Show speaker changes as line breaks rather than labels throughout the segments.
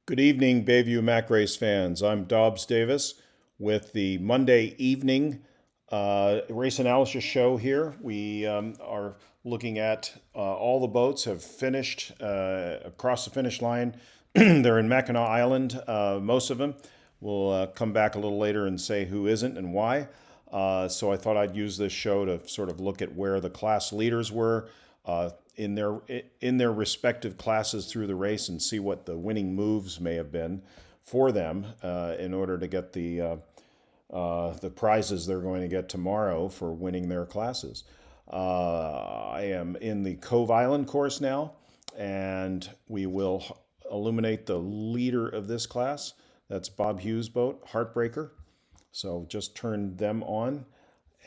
Good evening, Bayview Mac Race fans. I'm Dobbs Davis with the Monday evening race analysis show here. We are looking at all the boats have finished across the finish line. They're in Mackinac Island, most of them. We'll come back a little later and say who isn't and why. So I thought I'd use this show to sort of look at where the class leaders were in their respective classes through the race and see what the winning moves may have been for them in order to get the prizes they're going to get tomorrow for winning their classes. I am in the Cove Island course now, and we will illuminate the leader of this class. That's Bob Hughes' boat, Heartbreaker. So just turn them on,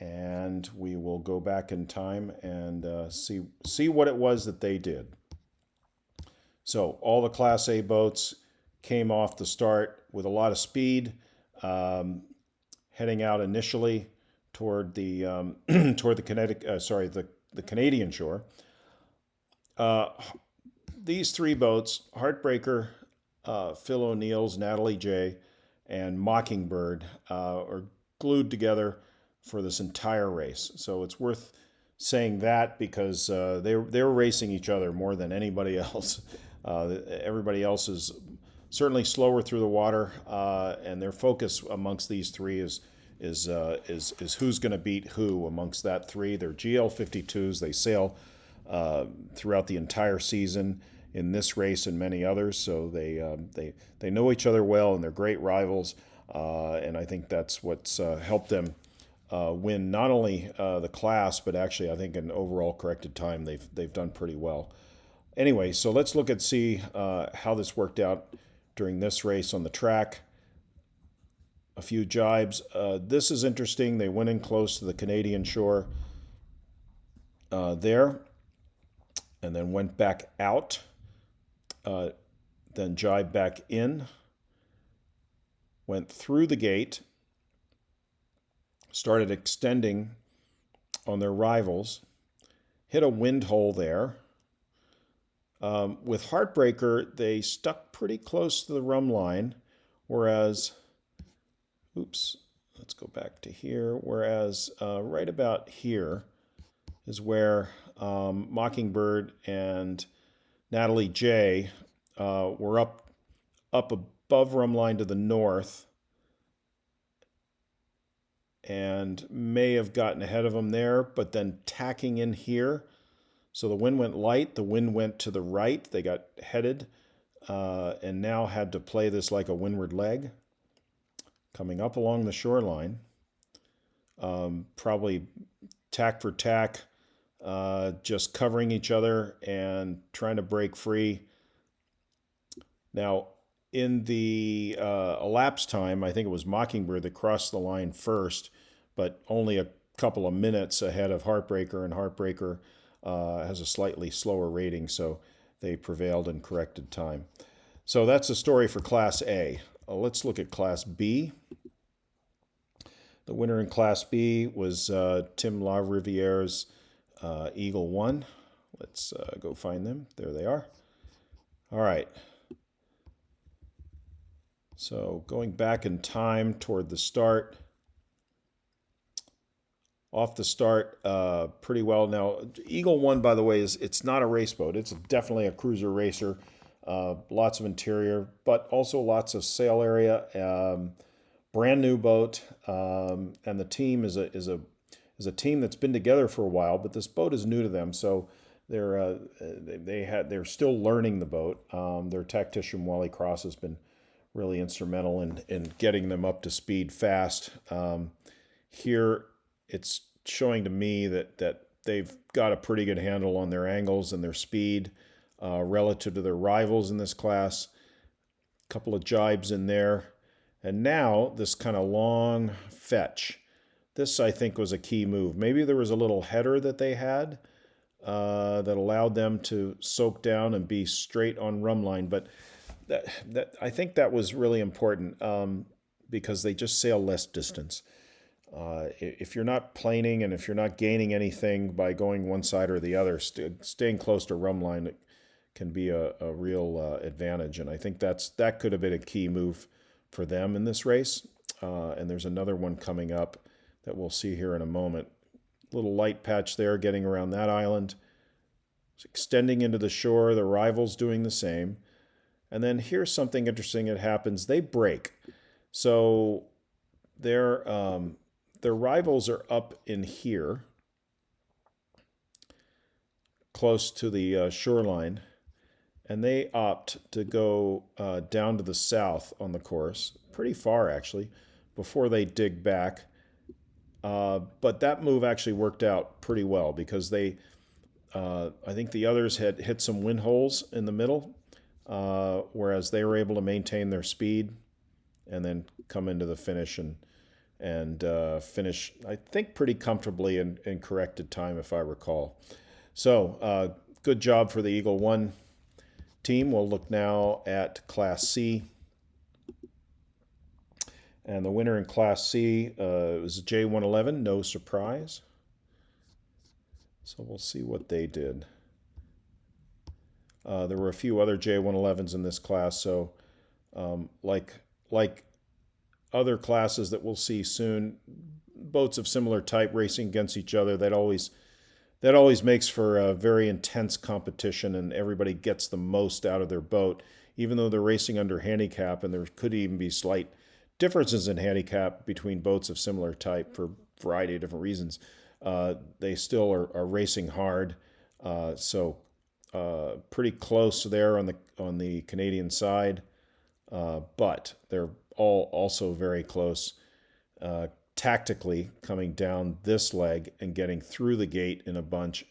and we will go back in time and see what it was that they did. So all the Class A boats came off the start with a lot of speed, heading out initially toward the toward the Canadian shore. These three boats, Heartbreaker, Phil O'Neill's Natalie J, and Mockingbird, are glued together for this entire race. So it's worth saying that because they were racing each other more than anybody else. Everybody else is certainly slower through the water, and their focus amongst these three is who's going to beat who amongst that three. They're GL52s. They sail throughout the entire season in this race and many others. So they know each other well, and they're great rivals. And I think that's what's helped them win not only the class, but actually I think in overall corrected time they've done pretty well. Anyway, so let's look at see how this worked out during this race on the track. A few jibes. This is interesting. They went in close to the Canadian shore there, and then went back out. Then jibed back in. Went through the gate. Started extending on their rivals. Hit a wind hole there. With Heartbreaker, they stuck pretty close to the rum line, whereas, let's go back to here. Whereas right about here is where Mockingbird and Natalie J were up above rum line to the north, and may have gotten ahead of them there, but then tacking in here. So the wind went light, the wind went to the right, they got headed, and now had to play this like a windward leg. Coming up along the shoreline, probably tack for tack, just covering each other and trying to break free. Now, in the elapsed time, I think it was Mockingbird that crossed the line first, but only a couple of minutes ahead of Heartbreaker, and Heartbreaker has a slightly slower rating, so they prevailed in corrected time. So that's the story for Class A. Let's look at Class B. The winner in Class B was Tim LaRiviere's Eagle 1. Let's go find them. There they are. All right. So going back in time toward the start. Off the start pretty well. Now, Eagle 1, by the way, it's not a race boat. It's definitely a cruiser racer. Lots of interior, but also lots of sail area. Brand new boat, and the team is a team that's been together for a while, but this boat is new to them, so they're still learning the boat. Their tactician Wally Cross has been really instrumental in getting them up to speed fast. Here, it's showing to me that they've got a pretty good handle on their angles and their speed relative to their rivals in this class. A couple of jibes in there. And now this kind of long fetch. This, I think, was a key move. Maybe there was a little header that they had that allowed them to soak down and be straight on rum line. But I think that was really important because they just sail less distance. If you're not planing and if you're not gaining anything by going one side or the other, staying close to rum line can be a real advantage. And I think that could have been a key move for them in this race. And there's another one coming up that we'll see here in a moment. Little light patch there getting around that island. It's extending into the shore. The rival's doing the same. And then here's something interesting that happens. They break. So their rivals are up in here, close to the shoreline, and they opt to go down to the south on the course, pretty far actually, before they dig back. But that move actually worked out pretty well because I think the others had hit some wind holes in the middle, whereas they were able to maintain their speed and then come into the finish and finish, I think, pretty comfortably in corrected time, if I recall. So good job for the Eagle One team. We'll look now at Class C. And the winner in Class C was J111, no surprise. So we'll see what they did. There were a few other J111s in this class, so like other classes that we'll see soon, boats of similar type racing against each other, that always makes for a very intense competition, and everybody gets the most out of their boat, even though they're racing under handicap, and there could even be slight differences in handicap between boats of similar type for a variety of different reasons. They still are racing hard, so pretty close there on the Canadian side, but they're all also very close tactically coming down this leg and getting through the gate in a bunch.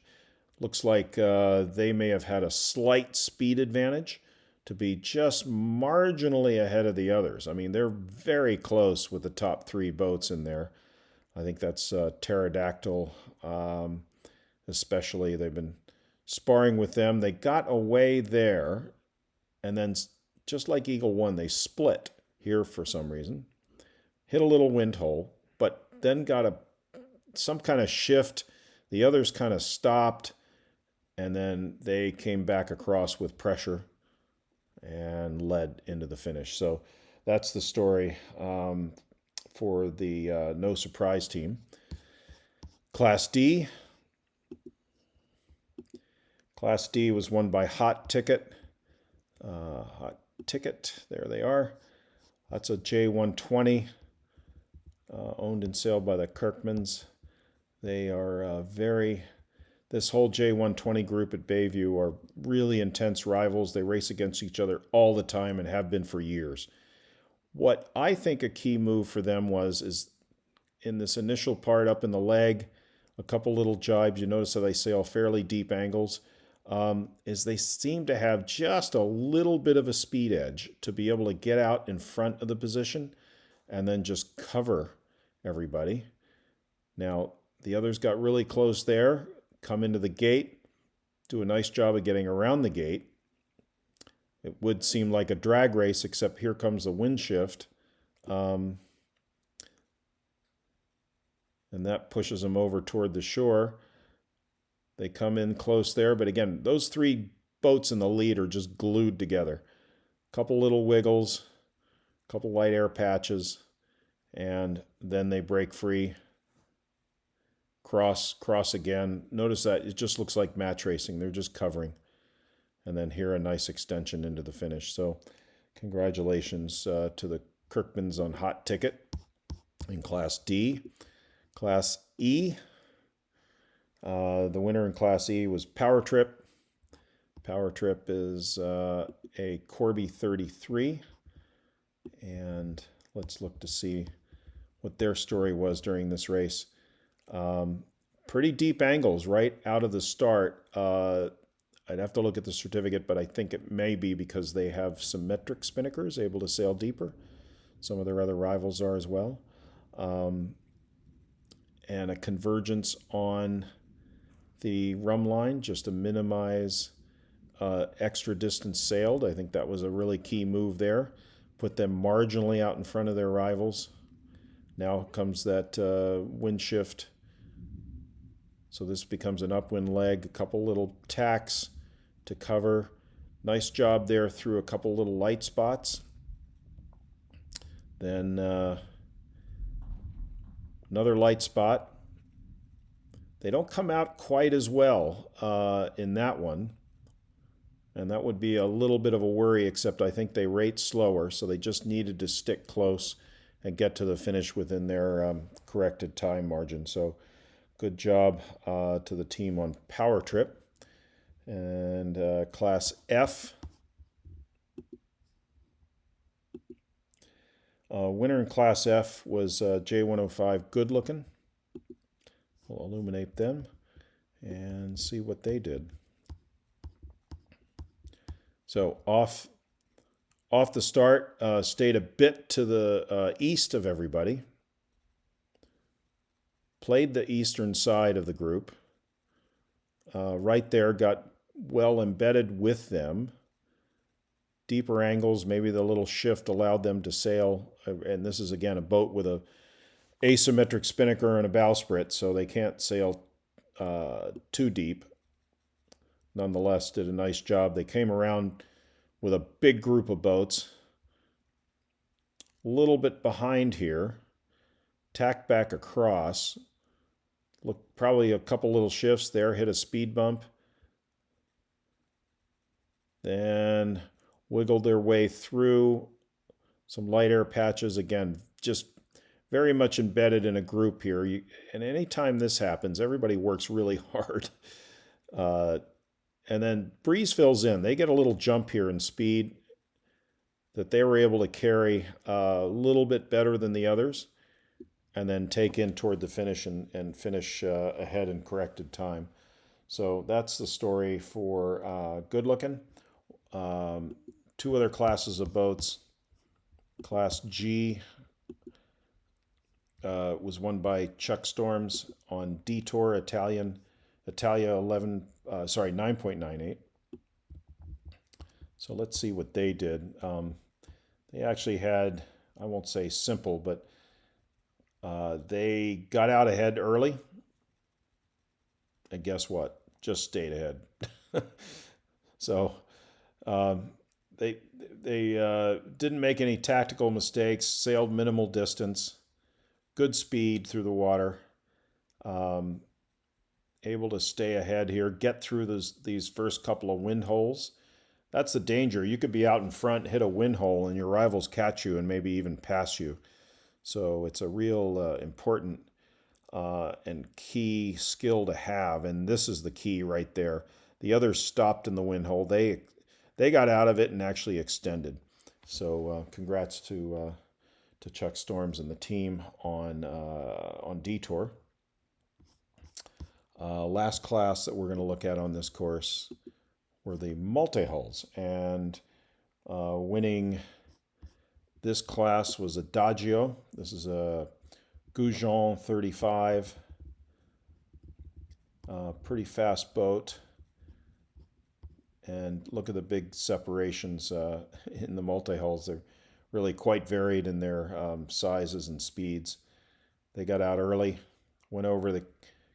Looks like they may have had a slight speed advantage to be just marginally ahead of the others. I mean, they're very close with the top three boats in there. I think that's Pterodactyl, especially. They've been sparring with them. They got away there, and then just like Eagle One, they split here for some reason, hit a little wind hole, but then got some kind of shift. The others kind of stopped, and then they came back across with pressure and led into the finish. So that's the story for the No Surprise team. Class D. Class D was won by Hot Ticket. Hot Ticket, there they are. That's a J120, owned and sailed by the Kirkmans. They are this whole J120 group at Bayview are really intense rivals. They race against each other all the time and have been for years. What I think a key move for them is in this initial part up in the leg, a couple little jibes. You notice that they sail fairly deep angles. Is they seem to have just a little bit of a speed edge to be able to get out in front of the position and then just cover everybody. Now, the others got really close there, come into the gate, do a nice job of getting around the gate. It would seem like a drag race, except here comes the wind shift. And that pushes them over toward the shore. They come in close there, but again, those three boats in the lead are just glued together. A couple little wiggles, a couple light air patches, and then they break free. Cross again. Notice that it just looks like match racing. They're just covering. And then here a nice extension into the finish. So congratulations to the Kirkmans on Hot Ticket in Class D. Class E. The winner in Class E was Power Trip. Power Trip is a Corby 33. And let's look to see what their story was during this race. Pretty deep angles right out of the start. I'd have to look at the certificate, but I think it may be because they have symmetric spinnakers able to sail deeper. Some of their other rivals are as well. And a convergence on the rum line just to minimize extra distance sailed. I think that was a really key move there. Put them marginally out in front of their rivals. Now comes that wind shift. So this becomes an upwind leg, a couple little tacks to cover, Nice job there through a couple little light spots. Then another light spot. They don't come out quite as well in that one. And that would be a little bit of a worry, except I think they rate slower, so they just needed to stick close and get to the finish within their corrected time margin. So good job to the team on Power Trip. And Class F. Winner in Class F was J105 Good Looking. We'll illuminate them and see what they did. So off the start, stayed a bit to the east of everybody. Played the eastern side of the group. Right there, got well embedded with them. Deeper angles, maybe the little shift allowed them to sail. And this is, again, a boat with a asymmetric spinnaker and a bowsprit, so they can't sail too deep. Nonetheless, did a nice job. They came around with a big group of boats. A little bit behind here. Tacked back across. Look, probably a couple little shifts there. Hit a speed bump. Then wiggled their way through some light air patches. Again, just very much embedded in a group here. And anytime this happens, everybody works really hard. And then breeze fills in. They get a little jump here in speed that they were able to carry a little bit better than the others, and then take in toward the finish and finish ahead in corrected time. So that's the story for Good Looking. Two other classes of boats. Class G was won by Chuck Storms on Detour Italia 9.98. So let's see what they did. They actually had, I won't say simple, but they got out ahead early. And guess what? Just stayed ahead. So they didn't make any tactical mistakes, sailed minimal distance, good speed through the water. Able to stay ahead here, get through these first couple of wind holes. That's the danger. You could be out in front, hit a wind hole, and your rivals catch you and maybe even pass you. So it's a real important and key skill to have, and this is the key right there. The others stopped in the wind hole. They got out of it and actually extended. So congrats to Chuck Storms and the team on Detour. Last class that we're going to look at on this course were the multi-hulls, and winning this class was Adagio. This is a Goujon 35, pretty fast boat, and look at the big separations in the multi-hulls. They're really quite varied in their sizes and speeds. They got out early, went over the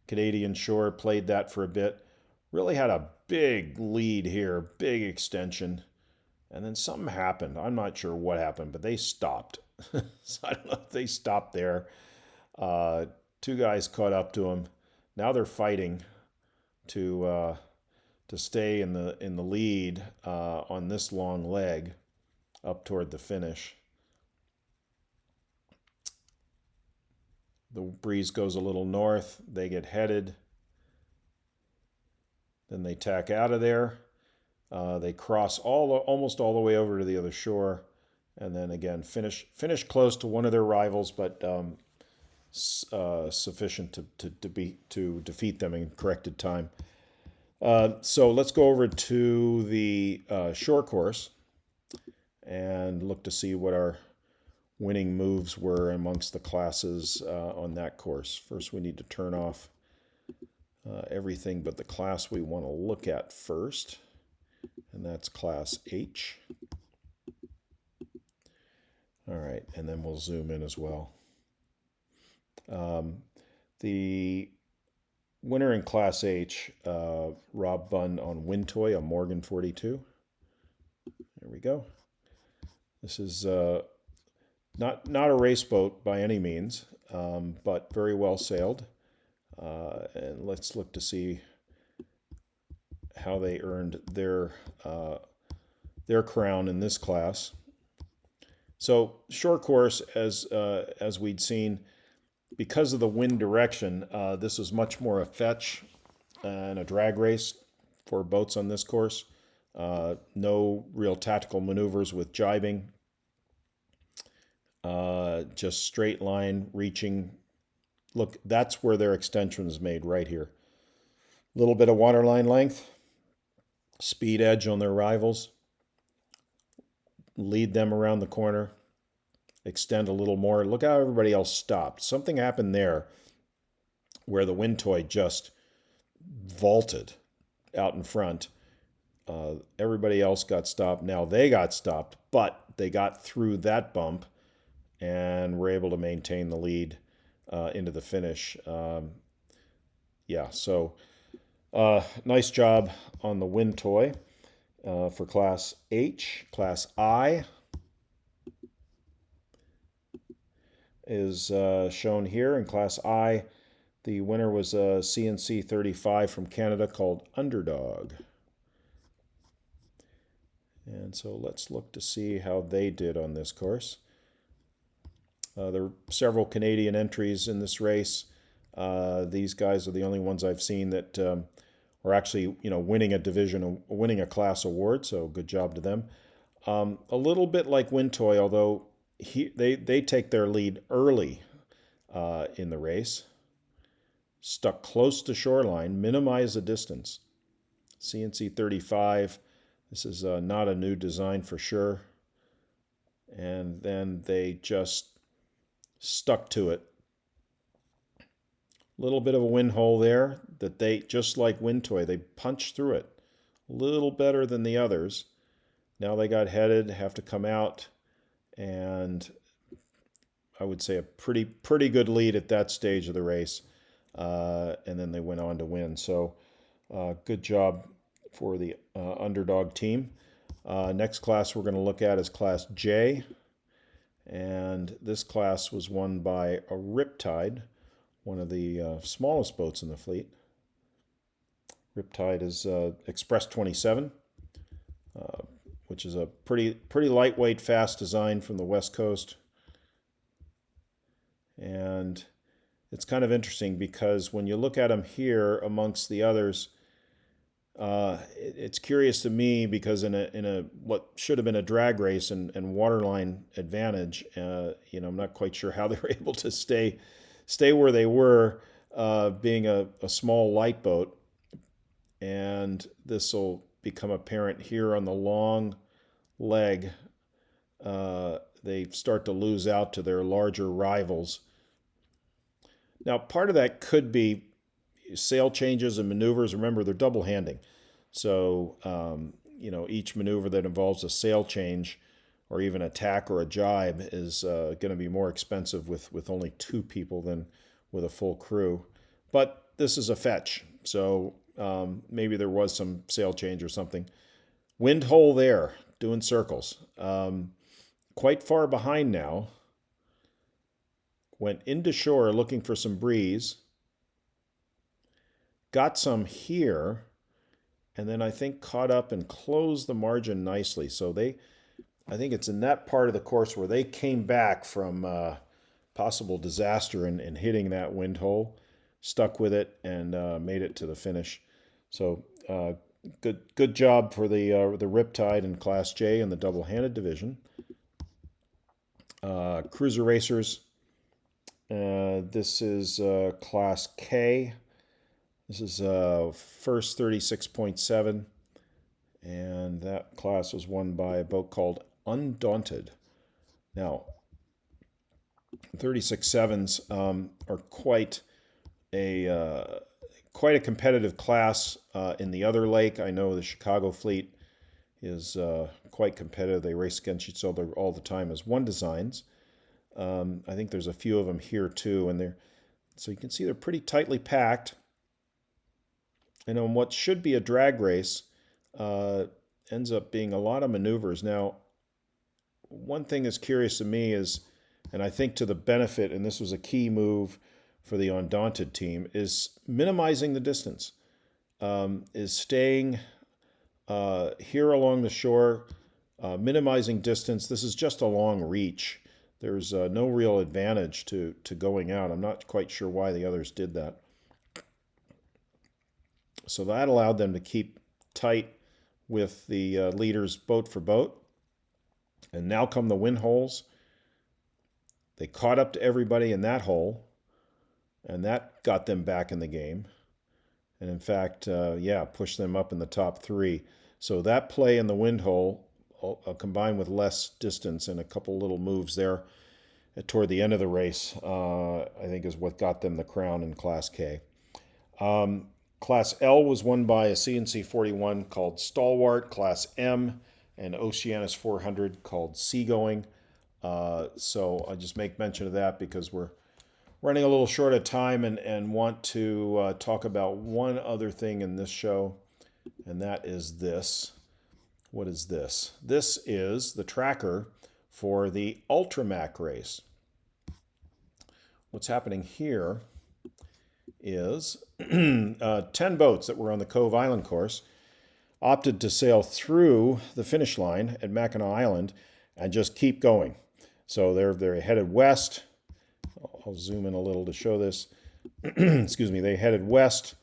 Canadian shore, played that for a bit, really had a big lead here, big extension, and then something happened. I'm not sure what happened, but they stopped. So I don't know if they stopped there. Two guys caught up to them. Now they're fighting to stay in the lead on this long leg up toward the finish. The breeze goes a little north. They get headed. Then they tack out of there. They cross almost all the way over to the other shore, and then again finish close to one of their rivals, but sufficient to defeat them in corrected time. So let's go over to the shore course and look to see what our winning moves were amongst the classes on that course. First, we need to turn off everything but the class we want to look at first, and that's Class H. All right, and then we'll zoom in as well. The winner in Class H, Rob Bunn on Wintoy, a Morgan 42. There we go. This is not a race boat by any means, but very well sailed. And let's look to see how they earned their crown in this class. So short course, as we'd seen, because of the wind direction, this was much more a fetch and a drag race for boats on this course. No real tactical maneuvers with jibing. Just straight line reaching. Look, that's where their extension is made, right here. A little bit of waterline length, speed edge on their rivals, lead them around the corner, extend a little more. Look how everybody else stopped. Something happened there where the wind toy just vaulted out in front. Everybody else got stopped. Now they got stopped, but they got through that bump and were able to maintain the lead into the finish. So nice job on the wind toy for Class H. Class I is shown here. In Class I, the winner was a CNC 35 from Canada called Underdog. And so let's look to see how they did on this course. There were several Canadian entries in this race. These guys are the only ones I've seen that are actually, winning a division, winning a class award. So good job to them. A little bit like Wind Toy, although they take their lead early in the race. Stuck close to shoreline, minimize the distance. CNC 35. This is not a new design for sure. And then they just stuck to it. A little bit of a wind hole there that they, just like Wind Toy, they punched through it. A little better than the others. Now they got headed, have to come out, and I would say a pretty good lead at that stage of the race. And then they went on to win. So good job for the Underdog team. Next class we're going to look at is Class J. And this class was won by a Riptide, one of the smallest boats in the fleet. Riptide is Express 27, which is a pretty lightweight, fast design from the West Coast. And it's kind of interesting because when you look at them here amongst the others, it's curious to me because in a what should have been a drag race and waterline advantage, I'm not quite sure how they were able to stay where they were, being a small light boat. And this will become apparent here on the long leg. They start to lose out to their larger rivals. Now, part of that could be sail changes and maneuvers. Remember, they're double handing. So, each maneuver that involves a sail change or even a tack or a jibe is going to be more expensive with only two people than with a full crew. But this is a fetch. So maybe there was some sail change or something. Wind hole there, doing circles. Quite far behind now. Went into shore looking for some breeze. Got some here. And then I think caught up and closed the margin nicely. So I think it's in that part of the course where they came back from possible disaster and hitting that wind hole, stuck with it, and made it to the finish. So good job for the Riptide in Class J in the double-handed division. Cruiser Racers. This is Class K. This is first 36.7, and that class was won by a boat called Undaunted. Now, 36.7s are quite a competitive class in the other lake. I know the Chicago fleet is quite competitive. They race against each other all the time as one designs. I think there's a few of them here too, and so you can see they're pretty tightly packed. And on what should be a drag race, ends up being a lot of maneuvers. Now, one thing that's curious to me is, and I think to the benefit, and this was a key move for the Undaunted team, is minimizing the distance, is staying here along the shore, minimizing distance. This is just a long reach. There's no real advantage to going out. I'm not quite sure why the others did that. So that allowed them to keep tight with the leaders boat for boat. And now come the wind holes. They caught up to everybody in that hole, and that got them back in the game. And in fact, pushed them up in the top three. So that play in the wind hole, combined with less distance and a couple little moves there toward the end of the race, I think is what got them the crown in Class K. Class L was won by a CNC 41 called Stalwart. Class M, and Oceanus 400 called Seagoing. So I'll just make mention of that because we're running a little short of time and want to talk about one other thing in this show, and that is this. What is this? This is the tracker for the Ultramac race. What's happening here is 10 boats that were on the Cove Island course opted to sail through the finish line at Mackinac Island and just keep going. So they're headed west. I'll zoom in a little to show this. Excuse me. They headed west,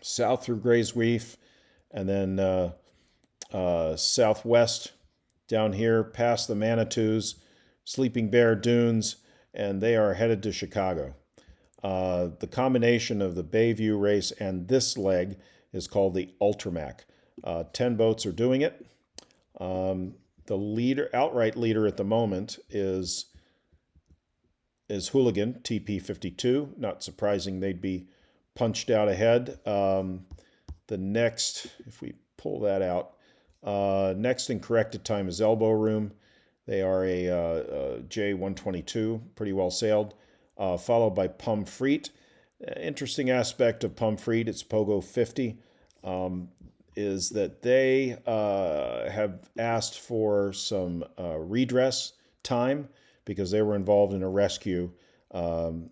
south through Gray's Reef, and then southwest down here past the Manitous, Sleeping Bear Dunes, and they are headed to Chicago. The combination of the Bayview race and this leg is called the Ultramac. 10 boats are doing it. The outright leader at the moment is Hooligan, TP52. Not surprising they'd be punched out ahead. The next, if we pull that out, next in corrected time is Elbow Room. They are a J122, pretty well sailed, followed by Pomfret. Interesting aspect of Pomfret, it's Pogo 50, is that they have asked for some redress time because they were involved in a rescue on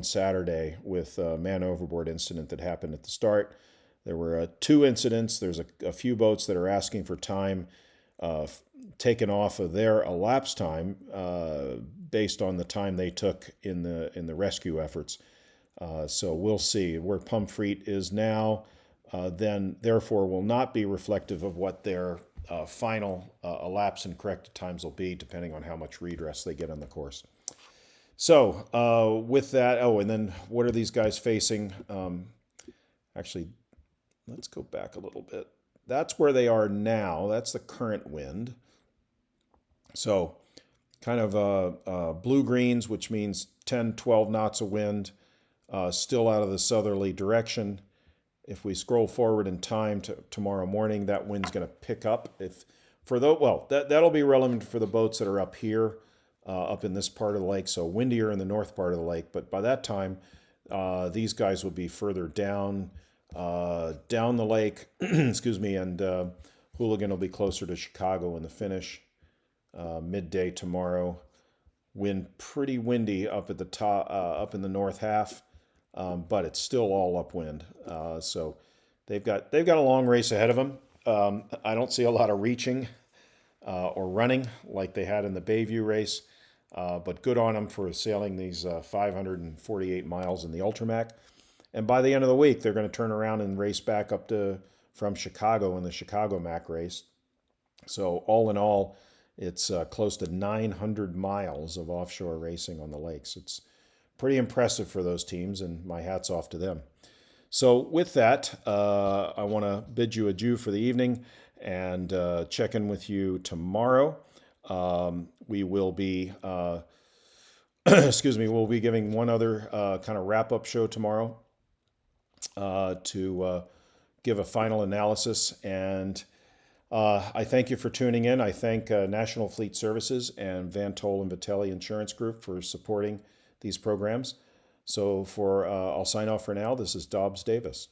Saturday with a man overboard incident that happened at the start. There were 2 incidents. There's a few boats that are asking for time taken off of their elapsed time based on the time they took in the rescue efforts. So we'll see where Pomfret is now. Then therefore will not be reflective of what their final elapsed and corrected times will be, depending on how much redress they get on the course. So with that, and then what are these guys facing? Actually, let's go back a little bit. That's where they are now. That's the current wind. So kind of blue-greens, which means 10, 12 knots of wind, still out of the southerly direction. If we scroll forward in time to tomorrow morning, that wind's going to pick up. That'll be relevant for the boats that are up here, up in this part of the lake, so windier in the north part of the lake. But by that time, these guys will be further down the lake, excuse me, and Hooligan will be closer to Chicago in the finish. Midday tomorrow. Wind pretty windy up at the top, up in the north half. But it's still all upwind. So they've got a long race ahead of them. I don't see a lot of reaching or running like they had in the Bayview race, but good on them for sailing these 548 miles in the Ultramac. And by the end of the week, they're going to turn around and race back up from Chicago in the Chicago Mac race. So all in all, it's close to 900 miles of offshore racing on the lakes. It's pretty impressive for those teams, and my hat's off to them. So with that, I want to bid you adieu for the evening and check in with you tomorrow. We will be, we'll be giving one other kind of wrap-up show tomorrow to give a final analysis. And I thank you for tuning in. I thank National Fleet Services and VanTol and Vitelli Insurance Group for supporting these programs. So I'll sign off for now. This is Dobbs Davis.